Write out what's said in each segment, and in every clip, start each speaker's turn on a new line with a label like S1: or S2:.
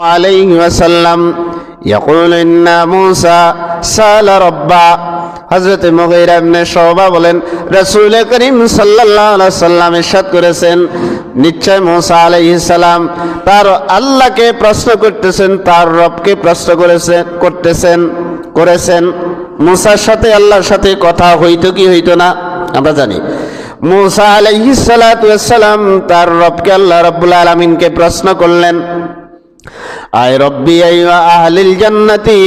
S1: عليه وسلم يقول إن موسى سأل ربا হযরত মুগীরা ইবনে শুবা বলেন রাসূল করিম সাল্লাল্লাহু আলাইহি সাল্লাম ইরশাদ করেছেন নিশ্চয় মুসা আলাইহিস সালাম তার আল্লাহকে প্রশ্ন করতেছেন, তার রবকে প্রশ্ন করেছেন। মুসার সাথে আল্লাহর সাথে কথা হইতো কি হইতো না আমরা জানি। মুসা আলাইহিস সালাতু ওয়াস সালাম তার রবকে আল্লাহ রাব্বুল আলামিনকে প্রশ্ন করলেন, আয় রব্বি আইয়া আহলিল জান্নাতি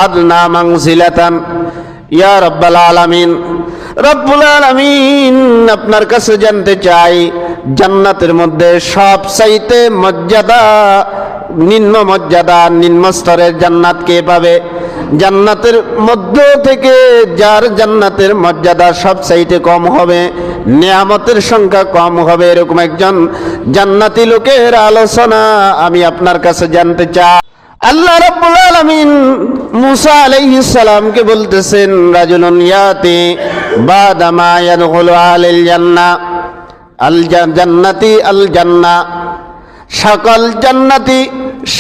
S1: আদনা মানজিলাতান, ইয়া রাব্বাল আলামিন, রব্বুল আলামিন আপনার কাছে জানতে চাই জান্নাতের মধ্যে সবচাইতে নিম্ন স্তরের জান্নাত কে পাবে? জান্নাতের মধ্য থেকে যার জান্নাতের মর্যাদা সবচাইতে কম হবে, নিয়ামতের সংখ্যা কম হবে, এরকম একজন জান্নাতি লোকের আলোচনা আমি আপনার কাছে জানতে চাই। আল্লাহ রাব্বুল আলামিন মুসা আলাইহিস সালামকে বলতেছেন, রাজুলুন ইয়াতি বাদা মা ইয়াদখুলু আলাল জান্নাহ জান্নাতি আল জান্নাহ,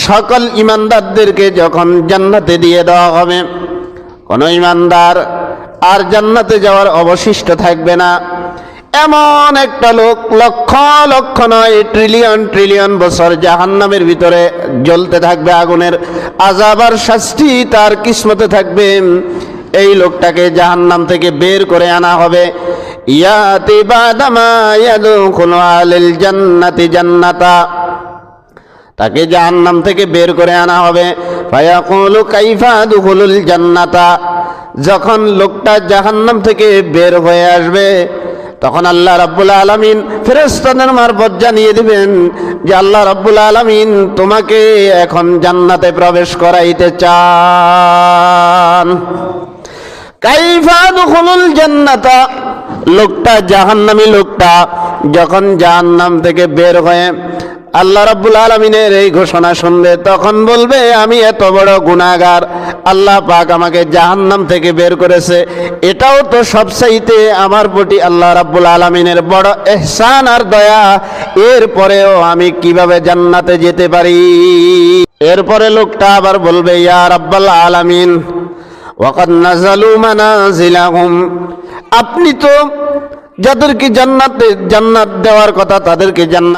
S1: সকল ইমানদারদেরকে যখন জান্নাতে দিয়ে দেওয়া হবে, কোন ইমানদার আর জান্নাতে যাওয়ার অবশিষ্ট থাকবে না। এমন একটা লোক লক্ষ লক্ষ নয় ট্রিলিয়ন বছর জাহান্নামের ভিতরে জ্বলতে থাকবে, আগুনের আযাব আর শাস্তি তার কিসমতে থাকবে। এই লোকটাকে জাহান্নাম থেকে বের করে আনা হবে। ইয়াতি বাদামা ইয়াদখুলু আলাল জান্নাতি জান্নাতা, তাকে জাহান্নাম থেকে বের করে আনা হবে। ফায়াকুলু কাইফা আদখুলুল জান্নাতা, যখন লোকটা জাহান্নাম থেকে বের হয়ে আসবে তখন আল্লাহ রাব্বুল আলামিন ফেরেশতাদের মারফত জানিয়ে দিবেন যে আল্লাহ রাব্বুল আলামিন তোমাকে এখন জান্নাতে প্রবেশ করাইতে চান। কাইফা আদখুলুল জান্নাতা, লোকটা জাহান্নামী লোকটা যখন জাহান্নাম থেকে বের হয়ে আল্লাহ রাব্বুল আলামিনের এই ঘোষণা শুনবে তখন বলবে আমি এত বড় গুনাহগার, আল্লাহ পাক আমাকে জাহান্নাম থেকে বের করেছে, এটাও তো সবচাইতে আমার প্রতি আল্লাহ রাব্বুল আলামিনের বড় ইহসান আর দয়া, এরপরেও আমি কিভাবে জান্নাতে যেতে পারি? এরপরে লোকটা আবার বলবে ইয়া রাব্বাল আলামিন ওয়াকাদ নাযালু মানাজিলাহুম, আপনি তো যাদেরকে জান্নাত দেওয়ার কথা তাদেরকে জান্নাত